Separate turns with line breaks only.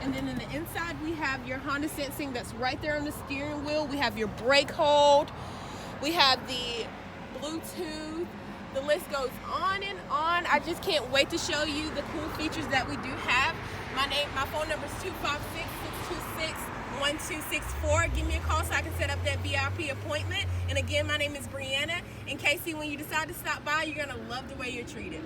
And then in the inside, we have your Honda sensing that's right there on the steering wheel. We have your brake hold. We have the Bluetooth. The list goes on and on. I just can't wait to show you the cool features that we do have. My phone number is 256-626-1264. Give me a call so I can set up that VIP appointment. And again, my name is Brianna. And Casey, when you decide to stop by, you're gonna love the way you're treated.